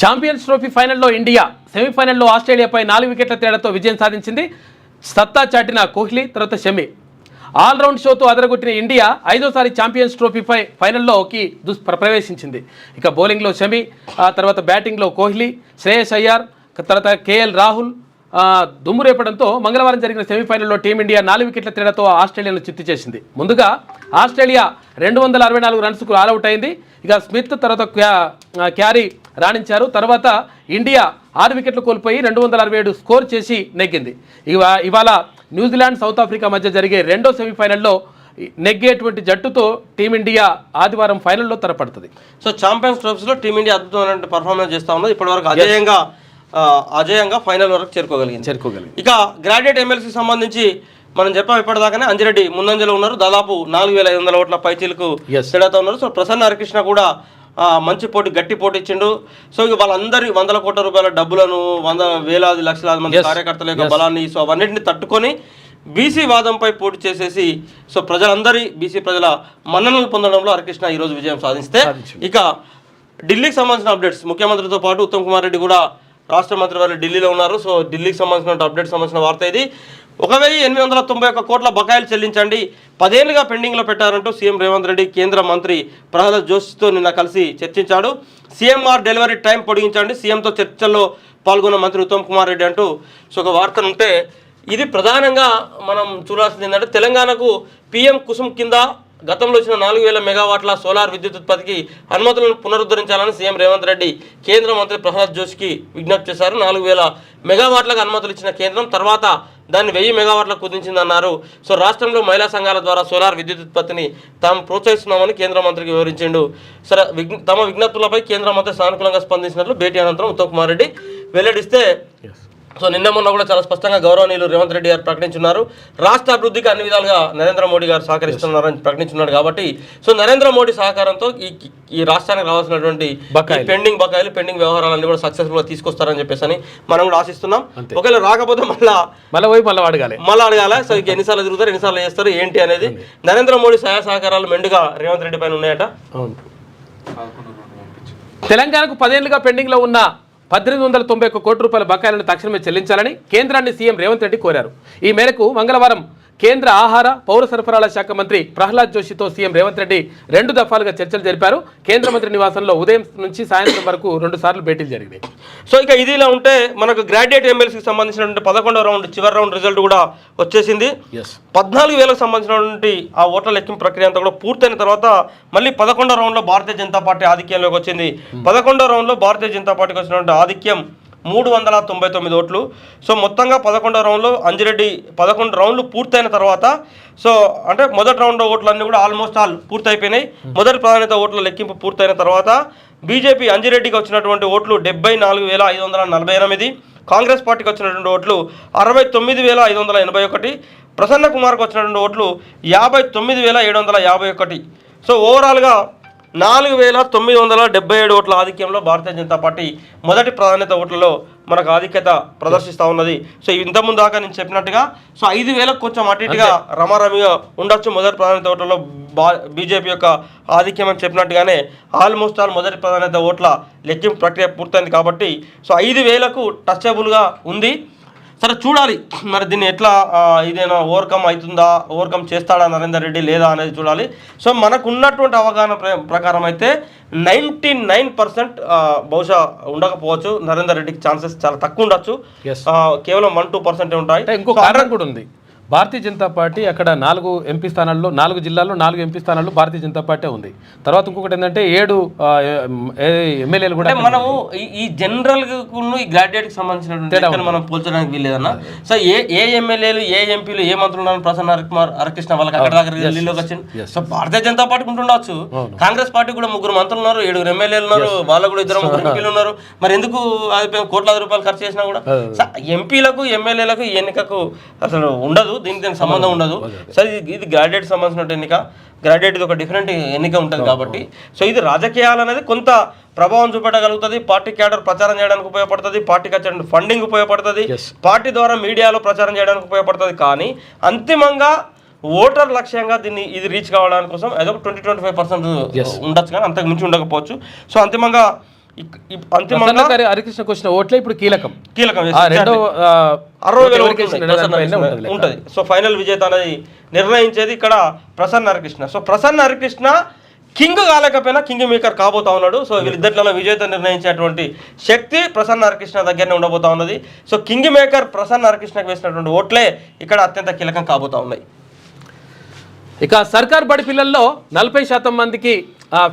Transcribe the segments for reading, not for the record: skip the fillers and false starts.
Champions trophy ఫైనల్లో India సెమీఫైనల్లో ఆస్ట్రేలియాపై 4 వికెట్ల తేడాతో విజయం సాధించింది. సత్తా చాటిన కోహ్లీ, తర్వాత షమి. ఆల్రౌండ్ షోతో అదరగొట్టిన ఇండియా 5వ సారి ఛాంపియన్స్ ట్రోఫీ ఫైనల్లోకి ప్రవేశించింది. ఇక బౌలింగ్లో షమి, తర్వాత బ్యాటింగ్లో కోహ్లీ, శ్రేయస్ అయ్యార్, తర్వాత కేఎల్ రాహుల్ దుమ్ము రేపడంతో మంగళవారం జరిగిన సెమీఫైనల్లో టీమిండియా 4 వికెట్ల తేడాతో ఆస్ట్రేలియాను చిత్తు చేసింది. ముందుగా ఆస్ట్రేలియా 264 రన్స్కు ఆల్అవుట్ అయింది. ఇక స్మిత్, తర్వాత క్యారీ రాణించారు. తర్వాత ఇండియా 6 వికెట్లు కోల్పోయి 267 స్కోర్ చేసి నెగ్గింది. ఇవాళ న్యూజిలాండ్, సౌత్ ఆఫ్రికా మధ్య జరిగే 2వ సెమీఫైనల్లో నెగ్గేటువంటి జట్టుతో టీమిండియా ఆదివారం ఫైనల్లో తలపడుతుంది. సో ఛాంపియన్స్ ట్రోఫీస్లో టీమిండియా అద్భుతమైన పర్ఫార్మెన్స్ చేస్తూ ఉన్నది. ఇప్పటివరకు అజేయంగా ఫైనల్ వరకు చేరుకోగలిగింది. ఇక గ్రాడ్యుయేట్ ఎమ్మెల్సీకి సంబంధించి మనం చెప్పాం ఇప్పటిదాకానే అంజిరెడ్డి ముందంజలో ఉన్నారు. దాదాపు 4500 ఓట్ల పైచీలకు తేడాతో ఉన్నారు. సో ప్రసన్న హరికృష్ణ కూడా మంచి గట్టి పోటీ ఇచ్చిండు. సో ఇక వాళ్ళందరి 100 కోట్ల రూపాయల డబ్బులను, వేలాది లక్షలాది మంది కార్యకర్తల యొక్క బలాన్ని, సో అవన్నింటిని తట్టుకొని బీసీ వాదంపై పోటీ చేసేసి సో బీసీ ప్రజల మన్ననలు పొందడంలో హరికృష్ణ ఈరోజు విజయం సాధిస్తే, ఇక ఢిల్లీకి సంబంధించిన అప్డేట్స్, ముఖ్యమంత్రితో పాటు ఉత్తమ్ కుమార్ రెడ్డి కూడా రాష్ట్ర మంత్రి వారు ఢిల్లీలో ఉన్నారు. సో ఢిల్లీకి సంబంధించిన అప్డేట్ సంబంధించిన వార్త ఇది. 1891 కోట్ల బకాయిలు చెల్లించండి, 10 ఏళ్లుగా పెండింగ్లో పెట్టారంటూ సీఎం రేవంత్ రెడ్డి కేంద్ర మంత్రి ప్రహ్లాద్ జోషితో నిన్న కలిసి చర్చించాడు. సీఎంఆర్ డెలివరీ టైం పొడిగించండి, సీఎంతో చర్చల్లో పాల్గొన్న మంత్రి ఉత్తమ్ కుమార్ రెడ్డి అంటూ సో ఒక వార్త ఉంటే, ఇది ప్రధానంగా మనం చూడాల్సింది ఏంటంటే, తెలంగాణకు పీఎం కుసుమ్ కింద గతంలో వచ్చిన 4000 మెగావాట్ల సోలార్ విద్యుత్ ఉత్పత్తికి అనుమతులను పునరుద్ధరించాలని సీఎం రేవంత్ రెడ్డి కేంద్ర మంత్రి ప్రహ్లాద్ జోషికి విజ్ఞప్తి చేశారు. 4000 మెగావాట్లకు అనుమతులు ఇచ్చిన కేంద్రం తర్వాత దాన్ని 1000 మెగావాట్లకు కుదించిందన్నారు. సో రాష్ట్రంలో మహిళా సంఘాల ద్వారా సోలార్ విద్యుత్ ఉత్పత్తిని తాము ప్రోత్సహిస్తున్నామని కేంద్ర మంత్రికి వివరించిండు. సరే, తమ విజ్ఞప్తులపై కేంద్ర మంత్రి సానుకూలంగా స్పందించినట్లు భేటీ అనంతరం ఉత్తమ్ కుమార్ రెడ్డి వెల్లడిస్తే, సో నిన్న మొన్న కూడా చాలా స్పష్టంగా గౌరవనీయులు రేవంత్ రెడ్డి గారు ప్రకటించున్నారు. రాష్ట్ర అభివృద్ధికి అన్ని విధాలుగా నరేంద్ర మోడీ గారు సహకరిస్తున్నారని ప్రకటించున్నాడు. కాబట్టి సో నరేంద్ర మోడీ సహకారంతో ఈ రాష్ట్రానికి రావాల్సినటువంటి పెండింగ్ బకాయిలు, పెండింగ్ వ్యవహారాలన్నీ కూడా సక్సెస్ఫుల్గా తీసుకొస్తారని చెప్పేసి మనం కూడా ఆశిస్తున్నాం. ఒకవేళ రాకపోతే మళ్ళీ అడగాలి. సో ఎన్నిసార్లు తిరుగుతారు, ఎన్నిసార్లు చేస్తారు, ఏంటి అనేది. నరేంద్ర మోడీ సహకారాలు మెండుగా రేవంత్ రెడ్డి పైన ఉన్నాయట. తెలంగాణకు 10 ఏళ్లుగా పెండింగ్లో ఉన్న 1891 కోట్ల రూపాయల బకాయిలను తక్షణమే చెల్లించాలని కేంద్రాన్ని సీఎం రేవంత్ రెడ్డి కోరారు. ఈ మేరకు మంగళవారం కేంద్ర ఆహార, పౌర సరఫరాల శాఖ మంత్రి ప్రహ్లాద్ జోషితో సీఎం రేవంత్ రెడ్డి 2 దఫాలుగా చర్చలు జరిపారు. కేంద్ర మంత్రి నివాసంలో ఉదయం నుంచి సాయంత్రం వరకు 2 సార్లు భేటీలు జరిగినాయి. సో ఇక ఇది ఇలా ఉంటే, మనకు గ్రాడ్యుయేట్ ఎమ్మెల్సీకి సంబంధించినటువంటి 11వ రౌండ్ చివరి రౌండ్ రిజల్ట్ కూడా వచ్చేసింది. 14,000కు సంబంధించినటువంటి ఆ ఓట్ల లెక్కింపు ప్రక్రియ అంతా కూడా పూర్తయిన తర్వాత మళ్ళీ 11వ రౌండ్లో భారతీయ జనతా పార్టీ ఆధిక్యంలోకి వచ్చింది. 11వ రౌండ్లో భారతీయ జనతా పార్టీకి వచ్చినటువంటి ఆధిక్యం 399 ఓట్లు. సో మొత్తంగా 11వ రౌండ్లో అంజిరెడ్డి 11 రౌండ్లు పూర్తయిన తర్వాత, సో అంటే మొదటి రౌండ్ ఓట్లన్నీ కూడా ఆల్మోస్ట్ ఆల్ పూర్తయిపోయినాయి. మొదటి ప్రాధాన్యత ఓట్ల లెక్కింపు పూర్తయిన తర్వాత బీజేపీ అంజిరెడ్డికి వచ్చినటువంటి ఓట్లు 74,548, కాంగ్రెస్ పార్టీకి వచ్చినటువంటి ఓట్లు 69,581, ప్రసన్న కుమార్కి వచ్చినటువంటి ఓట్లు 59,751. సో ఓవరాల్గా 4,977 ఓట్ల ఆధిక్యంలో భారతీయ జనతా పార్టీ మొదటి ప్రాధాన్యత ఓట్లలో మనకు ఆధిక్యత ప్రదర్శిస్తూ ఉన్నది. సో ఇంతకుముందు దాకా నేను చెప్పినట్టుగా సో 5,000 కొంచెం అటు ఇటుగా రమారమిగా ఉండొచ్చు మొదటి ప్రాధాన్యత ఓట్లలో బీజేపీ యొక్క ఆధిక్యం అని చెప్పినట్టుగానే ఆల్మోస్ట్ ఆల్ మొదటి ప్రాధాన్యత ఓట్ల లెక్కింపు ప్రక్రియ పూర్తయింది. కాబట్టి సో 5,000కు టచబుల్గా ఉంది. సరే, చూడాలి మరి దీన్ని ఎట్లా ఇదేనా ఓవర్కమ్ చేస్తాడా నరేందర్ రెడ్డి లేదా అనేది చూడాలి. సో మనకు ఉన్నటువంటి అవగాహన ప్రకారం అయితే 99% బహుశా ఉండకపోవచ్చు. నరేందర్ రెడ్డికి ఛాన్సెస్ చాలా తక్కువ ఉండొచ్చు. కేవలం 1-2% ఉంటాయి. ఇంకో కారణం కూడా ఉంది. భారతీయ జనతా పార్టీ అక్కడ 4 ఎంపీ స్థానాల్లో, 4 జిల్లాల్లో 4 ఎంపీ స్థానాల్లో భారతీయ జనతా పార్టీ ఉంది. తర్వాత ఇంకొకటి ఏంటంటే 7 ఎమ్మెల్యేలు కూడా. మనము ఈ జనరల్ ఈ గ్రాడ్యుయేట్కి సంబంధించినటువంటి మనం పోల్చడానికి వీల్లేదన్న. సో ఏ ఎమ్మెల్యేలు, ఏ ఎంపీలు, ఏ మంత్రులు ఉన్నారు, ప్రసన్న హరికృష్ణ వాళ్ళకి అక్కడ దాకా ఢిల్లీలోకి వచ్చింది. సో భారతీయ జనతా పార్టీకి ఉంటుండవచ్చు. కాంగ్రెస్ పార్టీ కూడా 3 మంత్రులు ఉన్నారు, 7 ఎమ్మెల్యేలు ఉన్నారు, వాళ్ళు కూడా 2-3 ఎంపీలు ఉన్నారు. మరి ఎందుకు కోట్లాది రూపాయలు ఖర్చు చేసినా కూడా ఎంపీలకు, ఎమ్మెల్యేలకు ఈ ఎన్నికకు అసలు ఉండదు, దీనికి సంబంధం ఉండదు. సరే, ఇది గ్రాడ్యుయేట్ సంబంధించిన ఎన్నిక. గ్రాడ్యుయేట్ ఇది ఒక డిఫరెంట్ ఎన్నిక ఉంటుంది కాబట్టి సో ఇది రాజకీయాలు అనేది కొంత ప్రభావం చూపెట్టగలుగుతుంది. పార్టీ క్యాడర్ ప్రచారం చేయడానికి ఉపయోగపడుతుంది, పార్టీకి వచ్చే ఫండింగ్ ఉపయోగపడుతుంది, పార్టీ ద్వారా మీడియాలో ప్రచారం చేయడానికి ఉపయోగపడుతుంది. కానీ అంతిమంగా ఓటర్ లక్ష్యంగా ఇది రీచ్ కావడానికి కోసం ఏదో 20-25% ఉండొచ్చు, కానీ అంతకు మించి ఉండకపోవచ్చు. సో అంతిమంగా అంతిమంగా హరికృష్ణకు వచ్చిన ఓట్లే ఇప్పుడు కీలకం రెండో 60,000 ఉంటుంది. సో ఫైనల్ విజేత అనేది నిర్ణయించేది ఇక్కడ ప్రసన్న హరికృష్ణ. సో ప్రసన్న హరికృష్ణ కింగ్ కాలేకపోయినా కింగ్ మేకర్ కాబోతా ఉన్నాడు. సో వీళ్ళిద్దరిలో విజేత నిర్ణయించేటువంటి శక్తి ప్రసన్న హరికృష్ణ దగ్గరనే ఉండబోతా ఉన్నది. సో కింగ్ మేకర్ ప్రసన్న హరికృష్ణకు వేసినటువంటి ఓట్లే ఇక్కడ అత్యంత కీలకం కాబోతా ఉన్నాయి. ఇక సర్కార్ బడి పిల్లల్లో 40% మందికి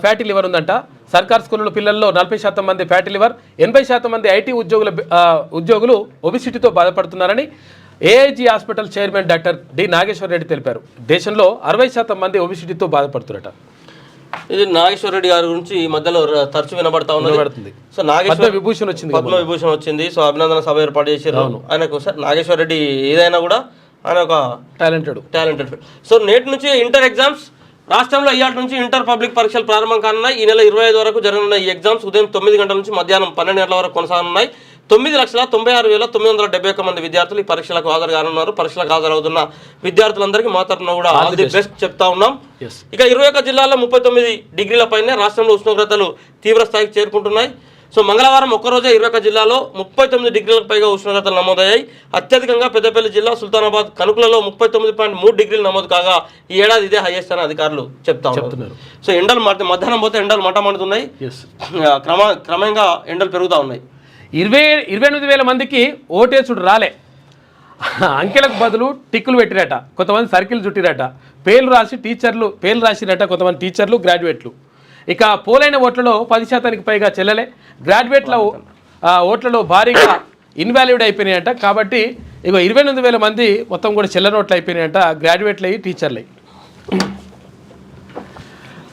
ఫ్యాటీ లివర్ ఉందంట. సర్కార్ స్కూళ్ళ పిల్లల్లో 40% మంది ఫ్యాటీ లివర్, 80% మంది ఐటీ ఉద్యోగులు ఒబిసిటీతో బాధపడుతున్నారని AIG hospital chairman doctor D Nageswara Reddy తెలిపారు. దేశంలో 60% మంది ఒబిసిటీతో బాధపడుతున్నారట. ఇది నాగేశ్వర రెడ్డి గారి గురించి ఈ మధ్యలో తరచు వినబడతా ఉన్నది. సో పద్మ విభూషణ్ వచ్చింది. సో అభినందన సభ ఏర్పాటు చేశారు ఆయనకు. సార్ నాగేశ్వర రెడ్డి ఏదైనా కూడా ఆయన ఒక టాలెంటెడ్. సో నేటి నుంచి ఇంటర్ ఎగ్జామ్స్ రాష్ట్రంలో ఇవాళ నుంచి ఇంటర్ పబ్లిక్ పరీక్షలు ప్రారంభం కానున్నాయి. ఈ నెల 25 వరకు జరగనున్న ఈ ఎగ్జామ్స్ ఉదయం 9 గంటల నుంచి మధ్యాహ్నం 12 గంటల వరకు కొనసాగనున్నాయి. 9,96,971 మంది విద్యార్థులు ఈ పరీక్షలకు హాజరు కానున్నారు. పరీక్షలకు హాజరవుతున్న విద్యార్థులందరికీ మా తరఫున కూడా ఆల్ ది బెస్ట్ చెప్తా ఉన్నాం. ఇక 21 జిల్లాల్లో 39 డిగ్రీల పైనే రాష్ట్రంలో ఉష్ణోగ్రతలు తీవ్ర స్థాయికి చేరుకుంటున్నాయి. సో మంగళవారం ఒక్కరోజే 21 జిల్లాలో 39 డిగ్రీలకు పైగా ఉష్ణోగ్రతలు నమోదయ్యాయి. అత్యధికంగా పెద్దపల్లి జిల్లా సుల్తానాబాద్ కనుకులలో 39.3 డిగ్రీలు నమోదు కాగా ఈ ఏడాది ఇదే హైయెస్ట్ అని అధికారులు చెప్తున్నారు. సో ఎండలు మధ్యాహ్నం పోతే ఎండలు మండుతున్నాయి. క్రమంగా ఎండలు పెరుగుతూ ఉన్నాయి. 28,000 మందికి ఓటేసుడు రాలే. అంకెలకు బదులు టిక్కులు పెట్టిరట, కొంతమంది సర్కిల్ చుట్టిరట, పేర్లు రాసిరట కొంతమంది టీచర్లు, గ్రాడ్యుయేట్లు. ఇక పోలైన ఓట్లలో 10% పైగా చెల్లెలే. గ్రాడ్యుయేట్ల ఓట్లలో భారీగా ఇన్వాలిడ్ అయిపోయినాయంట. కాబట్టి ఇక 28,000 మంది మొత్తం కూడా చెల్ల నోట్లు అయిపోయినాయంట, గ్రాడ్యుయేట్లు అయ్యి టీచర్లు అయ్యి.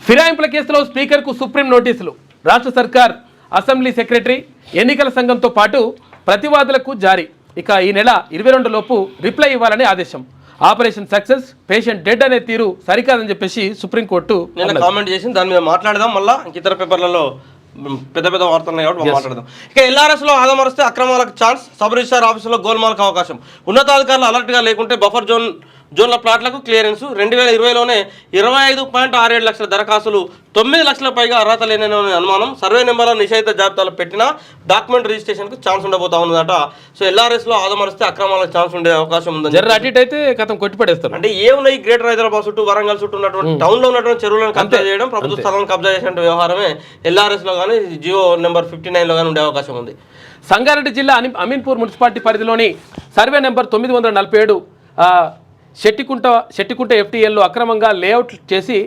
ఫిరాయింపుల కేసులో స్పీకర్కు సుప్రీం నోటీసులు. రాష్ట్ర సర్కార్, అసెంబ్లీ సెక్రటరీ, ఎన్నికల సంఘంతో పాటు ప్రతివాదులకు జారీ. ఇక ఈ నెల 22 లోపు రిప్లై ఇవ్వాలని ఆదేశం. ఆపరేషన్ సక్సెస్, పేషెంట్ డెడ్ అనే తీరు సరికాదని చెప్పేసి సుప్రీంకోర్టు కామెంట్ చేసింది. దాని మీద మాట్లాడదాం. మళ్ళీ ఇతర పేపర్లలో పెద్ద వార్తలు ఉన్నాయి కాబట్టి మాట్లాడదాం. ఇక ఎల్ఆర్ఎస్లో ఆదమరిస్తే అక్రమాలకు ఛాన్స్. సబ్ రిజిస్ట్రార్ ఆఫీసులో గోల్మాలకు అవకాశం. ఉన్నతాధికారులు అలర్ట్గా లేకుంటే బఫర్ జోన్ల ప్లాట్లకు క్లియరెన్స్. 2020లోనే 25.67 లక్షల దరఖాస్తులు, 9 లక్షల పైగా అర్హత లేని అనుమానం. సర్వే నెంబర్ల నిషేధిత జాబితాలో పెట్టిన డాక్యుమెంట్ రిజిస్ట్రేషన్కు ఛాన్స్ ఉండబోతా ఉందట. సో ఎల్ఆర్ఎస్లో ఆదమరిస్తే అక్రమాలకు ఛాన్స్ ఉండే అవకాశం ఉందని అయితే కథం కొట్టిపడేస్తారు. అంటే ఏమున్నాయి, గ్రేటర్ హైదరాబాద్ చుట్టూ, వరంగల్ చుట్టూ ఉన్నటువంటి టౌన్లో ఉన్నటువంటి చెరువులను కబ్జా చేయడం, ప్రభుత్వ స్థలాలను కబ్జా చేసే వ్యవహారమే ఎల్ఆర్ఎస్లో కానీ జియో నెంబర్ 59లో కానీ ఉండే అవకాశం ఉంది. సంగారెడ్డి జిల్లా అమీన్పూర్ మున్సిపాలిటీ పరిధిలోని సర్వే నెంబర్ 947 శెట్టికుంట FTLలో అక్రమంగా లేఅవుట్ చేసి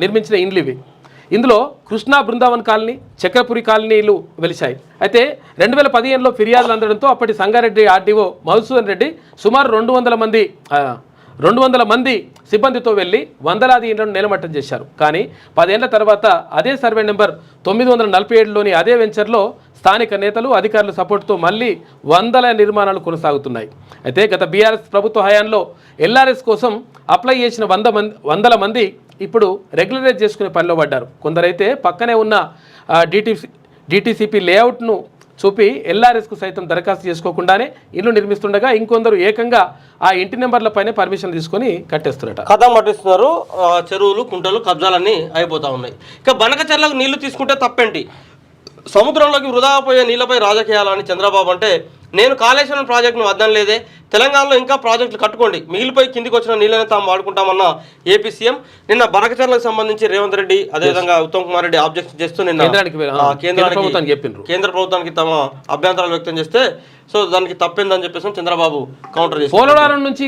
నిర్మించిన ఇండ్లు ఇవి. ఇందులో కృష్ణా బృందావన్ కాలనీ, చక్రపురి కాలనీలు వెలిశాయి. అయితే 2015లో ఫిర్యాదులు అందడంతో అప్పటి సంగారెడ్డి ఆర్డీఓ మధుసూదన్ రెడ్డి సుమారు 200 మంది సిబ్బందితో వెళ్ళి వందలాది ఇండ్లను నేలమట్టం చేశారు. కానీ 10 ఏళ్ల తర్వాత అదే సర్వే నెంబర్ 947లోని అదే వెంచర్లో స్థానిక నేతలు, అధికారుల సపోర్టుతో మళ్ళీ వందల నిర్మాణాలు కొనసాగుతున్నాయి. అయితే గత బీఆర్ఎస్ ప్రభుత్వ హయాంలో ఎల్ఆర్ఎస్ కోసం అప్లై చేసిన 100 మంది ఇప్పుడు రెగ్యులరైజ్ చేసుకునే పనిలో పడ్డారు. కొందరైతే పక్కనే ఉన్న డిటిసిపి లేఅవుట్ను చూపి ఎల్ఆర్ఎస్కు సైతం దరఖాస్తు చేసుకోకుండానే ఇల్లు నిర్మిస్తుండగా ఇంకొందరు ఏకంగా ఆ ఇంటి నెంబర్లపైనే పర్మిషన్ తీసుకొని కట్టేస్తున్నారట. కథ పట్టిస్తున్నారు. చెరువులు, కుంటలు, కబ్జాలన్నీ అయిపోతా ఉన్నాయి. ఇక బనకచెర్లకు నీళ్లు తీసుకుంటే తప్పేంటి? సముద్రంలోకి వృధా పోయే నీళ్లపై రాజకీయాలని చంద్రబాబు అంటే, నేను కాళేశ్వరం ప్రాజెక్టును వద్దనలేదే, తెలంగాణలో ఇంకా ప్రాజెక్టులు కట్టుకోండి, మిగిలిపోయి కిందికి వచ్చిన నీళ్ళని తాము వాడుకుంటామన్న ఏపీ సీఎం నిన్న బనకచెర్లకు సంబంధించి రేవంత్ రెడ్డి అదేవిధంగా ఉత్తమ్ కుమార్ రెడ్డి ఆబ్జెక్షన్ చేస్తూ నిన్న కేంద్ర ప్రభుత్వానికి తమ అభ్యంతరాలు వ్యక్తం చేస్తే, సో దానికి తప్పిందని చెప్పేసి చంద్రబాబు కౌంటర్ చేశారు. పోలవరం నుంచి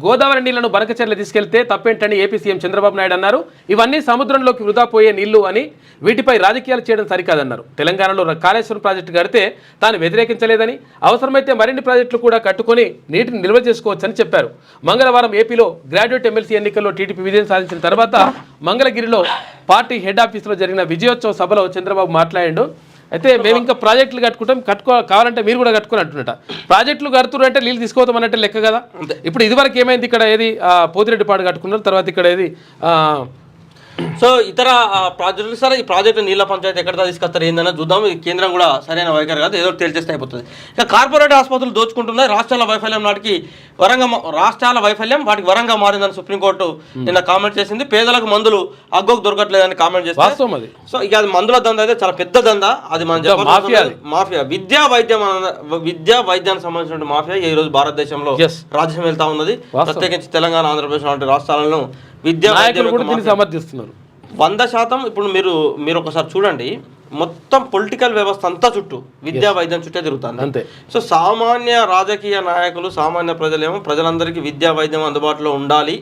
గోదావరి నీళ్లను బనకచెర్ల తీసుకెళ్తే తప్పేంటని ఏపీ సీఎం చంద్రబాబు నాయుడు అన్నారు. ఇవన్నీ సముద్రంలోకి వృధా పోయే నీళ్లు అని, వీటిపై రాజకీయాలు చేయడం సరికాదన్నారు. తెలంగాణలో కాళేశ్వరం ప్రాజెక్టు కడితే తాను వ్యతిరేకించలేదని, అవసరమైతే మరిన్ని ప్రాజెక్టులు కూడా కట్టుకొని నీటిని నిల్వ చేసుకోవచ్చని చెప్పారు. మంగళవారం ఏపీలో గ్రాడ్యుయేట్ ఎమ్మెల్సీ ఎన్నికల్లో టీడీపీ విజయం సాధించిన తర్వాత మంగళగిరిలో పార్టీ హెడ్ ఆఫీసులో జరిగిన విజయోత్సవ సభలో చంద్రబాబు మాట్లాడాడు. అయితే మేము ఇంకా ప్రాజెక్టులు కావాలంటే మీరు కూడా కట్టుకొని అంటున్నట. ప్రాజెక్టులు కడుతున్నట్టే నీళ్ళు తీసుకోవతామన్నట్టే లెక్క కదా. ఇప్పుడు ఇదివరకు ఏమైంది, ఇక్కడ ఏది పోతిరెడ్డిపాడు కట్టుకున్నారు, తర్వాత ఇక్కడ ఏది సో ఇతర ప్రాజెక్టులు సార్ ఈ ప్రాజెక్టు నీళ్ళ పంచాయతీ ఎక్కడ తీసుకొస్తారు ఏందన్నా చూద్దాం. ఈ కేంద్రం కూడా సరైన వైఖరి కాదు, ఏదో తేల్చేస్తే అయిపోతుంది. ఇక కార్పొరేట్ ఆసుపత్రులు దోచుకుంటున్నాయి, రాష్ట్రాల వైఫల్యం వాటికి వరంగా మారిందని సుప్రీంకోర్టు నిన్న కామెంట్ చేసింది. పేదలకు మందులు అగ్గోకు దొరకట్లేదని కామెంట్ చేస్తారు. సో ఇక అది మందుల దందా అయితే చాలా పెద్ద దందా, అది మనం చెప్పాలి మాఫియా. విద్యా వైద్యానికి సంబంధించిన మాఫియా ఈ రోజు భారతదేశంలో రాజ్యం వెళ్తా ఉన్నది. ప్రత్యేకించి తెలంగాణ, ఆంధ్రప్రదేశ్ వంటి రాష్ట్రాలను విద్యా సమర్థిస్తున్నారు 100%. ఇప్పుడు మీరు ఒకసారి చూడండి, మొత్తం పొలిటికల్ వ్యవస్థ అంతా చుట్టూ విద్యా వైద్యం చుట్టే తిరుగుతుంది. సో సామాన్య రాజకీయ నాయకులు, సామాన్య ప్రజలేమో ప్రజలందరికీ విద్యా వైద్యం అందుబాటులో ఉండాలి,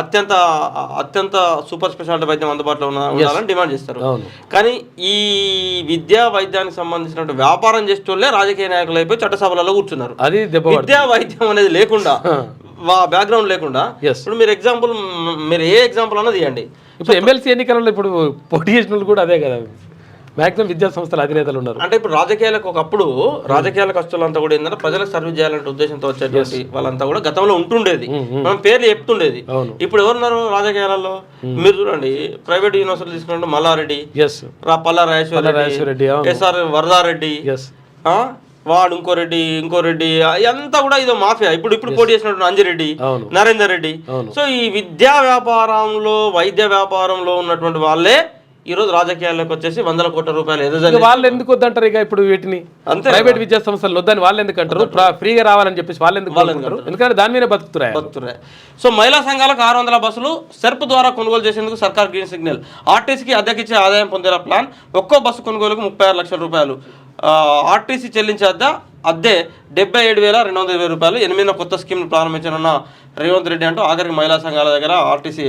అత్యంత సూపర్ స్పెషాలిటీ వైద్యం అందుబాటులో ఉండాలని డిమాండ్ చేస్తారు. కానీ ఈ విద్యా వైద్యానికి సంబంధించిన వ్యాపారం చేసేటోళ్ళే రాజకీయ నాయకులు అయిపోయి చట్టసభలలో కూర్చున్నారు. విద్యా వైద్యం అనేది లేకుండా, బ్యాక్గ్రౌండ్ లేకుండా. ఇప్పుడు మీరు ఏ ఎగ్జాంపుల్ అన్నది ఇవ్వండి. ఇప్పుడు ఎమ్మెల్సీ ఎన్నికలలో ఇప్పుడు పోటీ చేసిన వాళ్ళు కూడా అదే కదా, మాక్సిమం విద్యా సంస్థల అధినేతలు ఉన్నారు. అంటే ఇప్పుడు రాజకీయాలకు ఒకప్పుడు రాజకీయాలకు వస్తువులంతా కూడా ఏంటంటే ప్రజలకు సర్వీస్ చేయాలంటే ఉద్దేశంతో వచ్చేటువంటి వాళ్ళంతా కూడా గతంలో ఉంటుండేది, మనం పేర్లు చెప్తుండేది. ఇప్పుడు ఎవరున్నారు రాజకీయాలలో? మీరు చూడండి, ప్రైవేట్ యూనివర్సిటీ తీసుకుంటే మల్లారెడ్డి, పల్లా రాజేశ్వర రెడ్డి, ఎస్ఆర్ వరదారెడ్డి, వాడు ఇంకో రెడ్డి అంతా కూడా ఇదో మాఫియా. ఇప్పుడు పోటీ చేసినట్టు అంజిరెడ్డి, నరేందర్ రెడ్డి. సో ఈ విద్యా వ్యాపారంలో, వైద్య వ్యాపారంలో ఉన్నటువంటి వాళ్ళే ఈ రోజు రాజకీయాల్లోకి వచ్చేసి 100 కోట్ల రూపాయలు ఎదురు. వాళ్ళు ఎందుకు వద్దంటారు? ఇక ఇప్పుడు వీటిని ప్రైవేట్ విద్యా సంస్థలు వద్దని వాళ్ళు ఎందుకు అంటారు? ఫ్రీగా రావాలని చెప్పేసి వాళ్ళు ఎందుకు అంటారు? ఎందుకంటే దాని మీద బతుకుతున్నాయి. సో మహిళా సంఘాలకు 600 బస్సులు సెర్ప్ ద్వారా కొనుగోలు చేసేందుకు సర్కార్ గ్రీన్ సిగ్నల్. ఆర్టీసీకి అద్దెకిచ్చే ఆదాయం పొందేలా ప్లాన్. ఒక్కో బస్సు కొనుగోలుకు 36 లక్షల రూపాయలు. ఆర్టీసీ చెల్లించే అద్దె 77,220 రూపాయలు. 8వ కొత్త స్కీమ్ ప్రారంభించనున్న రేవంత్ రెడ్డి అంటూ ఆఖరికి మహిళా సంఘాల దగ్గర ఆర్టీసీ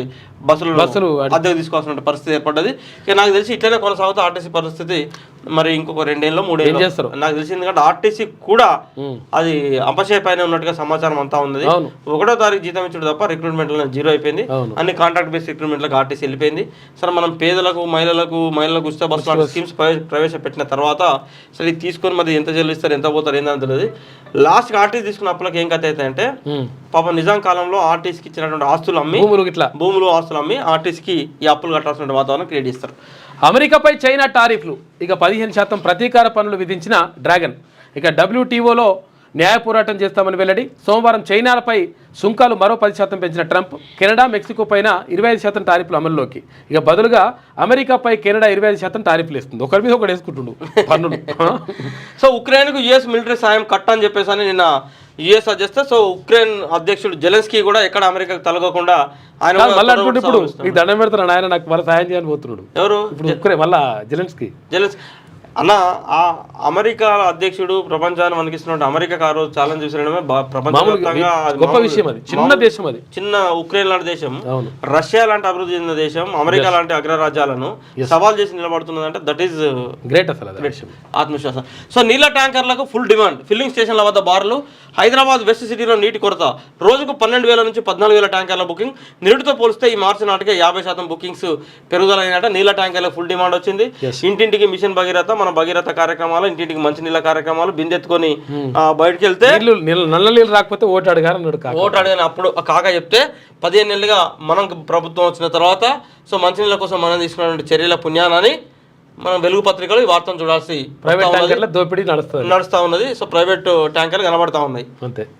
బస్సులు అద్దెకు తీసుకోవాల్సిన పరిస్థితి ఏర్పడ్డది. ఇక నాకు తెలిసి ఇట్లనే కొనసాగుతూ ఆర్టీసీ పరిస్థితి మరి ఇంకొక 2 ఏళ్ళు 3 ఏళ్ళు చేస్తారు నాకు తెలిసి. ఎందుకంటే ఆర్టీసీ కూడా అది అపచయ పైన ఉన్నట్టుగా సమాచారం అంతా ఉంది. 1వ తారీఖు జీతం ఇచ్చుడు తప్ప రిక్రూట్మెంట్ జీరో అయిపోయింది. అన్ని కాంట్రాక్ట్ బేస్ రిక్రూట్మెంట్లకు ఆర్టీసీ వెళ్ళిపోయింది. సరే, మనం పేదలకు మహిళలకు ఉచిత బస్సు స్కీమ్స్ ప్రవేశపెట్టిన తర్వాత సరే ఇది తీసుకొని మరి ఎంత చెల్లిస్తారు, ఎంత పోతారు, ఏందని తెలియదు. లాస్ట్కి ఆర్టీసీ తీసుకున్న అప్పులకు ఏం కథ అయితే అంటే, పాప నిజాం కాలంలో ఆర్టీసీకి ఇచ్చినటువంటి ఆస్తులు అమ్మి, భూములు ఆస్తులు అమ్మి ఆర్టీసీకి ఈ అప్పులు కట్టాల్సిన వాతావరణం క్రియేట్ చేస్తారు. అమెరికాపై చైనా టారిఫ్లు. ఇక 15% ప్రతీకార పన్నులు విధించిన డ్రాగన్. ఇక WTOలో న్యాయ పోరాటం చేస్తామని వెల్లడి. సోమవారం చైనాలపై సుంకాలు మరో 10% పెంచిన ట్రంప్. కెనడా, మెక్సికో పైన 25% టారిఫ్లు అమల్లోకి. ఇక బదులుగా అమెరికాపై కెనడా 25% టారిఫ్లు వేస్తుంది. ఒకరి మీద ఒకటి వేసుకుంటుండు పన్నులు. సో ఉక్రెయిన్కు యుఎస్ మిలిటరీ సాయం కట్టని చెప్పేసి నిన్న యుఎస్ చేస్తే, సో ఉక్రెయిన్ అధ్యక్షుడు జెలెన్స్కీ కూడా ఎక్కడ అమెరికాకు తలగకుండా ఆయన మళ్ళీ అంటుండే ఇప్పుడు నీకు దండం పెడతాను, ఆయన నాకు మళ్ళీ సాయం చేయని పోతున్నాడు. ఎవరు? ఇప్పుడు ఉక్రెయిన్ మళ్ళా జెలెన్స్కీ అన్న అమెరికా అధ్యక్షుడు ప్రపంచాన్ని వణికిస్తున్నట్టు అమెరికాకు ఆ రోజు ఛాలెంజ్ విసిరడమే ప్రపంచవ్యాప్తంగా గొప్ప విషయం. అది చిన్న దేశం, అది చిన్న ఉక్రెయిన్ లాంటి దేశం, రష్యా లాంటి అభివృద్ధి చెందిన దేశం అమెరికా లాంటి అగ్రరాజ్యాలను సవాల్ చేసి నిలబడుతున్నదంటే దట్ ఈస్ గ్రేట్. అసలు ఆత్మవిశ్వాసం. సో నీళ్ళ ట్యాంకర్లకు ఫుల్ డిమాండ్. ఫిల్లింగ్ స్టేషన్ల వద్ద బార్లు. హైదరాబాద్ వెస్ట్ సిటీలో నీటి కొరత. రోజుకు 12,000 నుంచి 14,000 ట్యాంకర్ల బుకింగ్. నిరుటితో పోలిస్తే ఈ మార్చి నాటికే 50% బుకింగ్స్ పెరుగుదలైనట. నీళ్ళ ట్యాంకర్లకు ఫుల్ డిమాండ్ వచ్చింది. ఇంటింటికి మిషన్ భగీరథ, మన భగీరథ కార్యక్రమాలు, ఇంటింటికి మంచినీళ్ళ కార్యక్రమాలు, బిందెత్తుకొని బయటకు వెళ్తే నల్ల నీళ్ళు రాకపోతే ఓటు అడగాని అప్పుడు కాక చెప్తే 15 నెలలుగా మనం ప్రభుత్వం వచ్చిన తర్వాత సో మంచినీళ్ళ కోసం మనం తీసుకున్నటువంటి చర్యల పుణ్యానని మనం వెలుగు పత్రికలు ఈ వార్తను చూడాల్సి దోపిడీ నడుస్తా ఉన్నది. సో ప్రైవేట్ ట్యాంకర్లు కనబడతా ఉన్నాయి.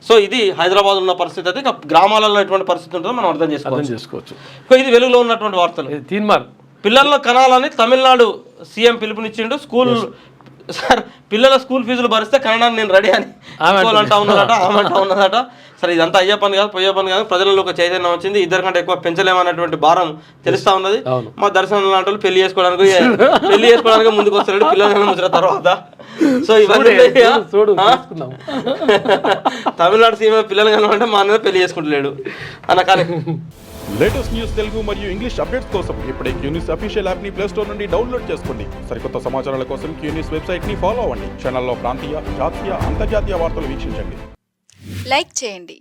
సో ఇది హైదరాబాద్ ఉన్న పరిస్థితి. అయితే గ్రామాలలో ఎటువంటి పరిస్థితి ఉంటుందో మనం అర్థం చేసుకోవచ్చు. ఇది వెలుగులో ఉన్నటువంటి వార్తలు. పిల్లలను కనాలని తమిళనాడు సీఎం పిలుపునిచ్చిండు. పిల్లల స్కూల్ ఫీజులు భరిస్తే కనడానికి నేను రెడీ అని అంటా ఉన్నదట. సరే, ఇదంతా అయ్యే పని కాదు, పోయే పని కాదు. ప్రజలలో ఒక చైతన్యం వచ్చింది. 2 కంటే ఎక్కువ పెంచలేమన్నటువంటి భారం తెలుస్తా ఉన్నది. మా దర్శనం లాంటి పెళ్లి చేసుకోవడానికి ముందుకు వస్తాడు పిల్లలు వచ్చిన తర్వాత. సో ఇవన్నీ తమిళనాడు సీఎం పిల్లలు కలవంటే మా అన్నది పెళ్లి చేసుకుంటలేడు అన్న. కానీ లేటెస్ట్ న్యూస్ తెలుగు మరియు ఇంగ్లీష్ అప్డేట్స్ కోసం ఇప్పుడే క్యూన్యూస్ అఫీషియల్ యాప్ ని ప్లే స్టోర్ నుండి డౌన్లోడ్ చేసుకోండి. సరికొత్త సమాచారాల కోసం క్యూన్యూస్ వెబ్సైట్ ని ఫాలో అవ్వండి. ఛానల్లో ప్రాంతీయ, జాతీయ, అంతర్జాతీయ వార్తలు వీక్షించండి. లైక్ చేయండి.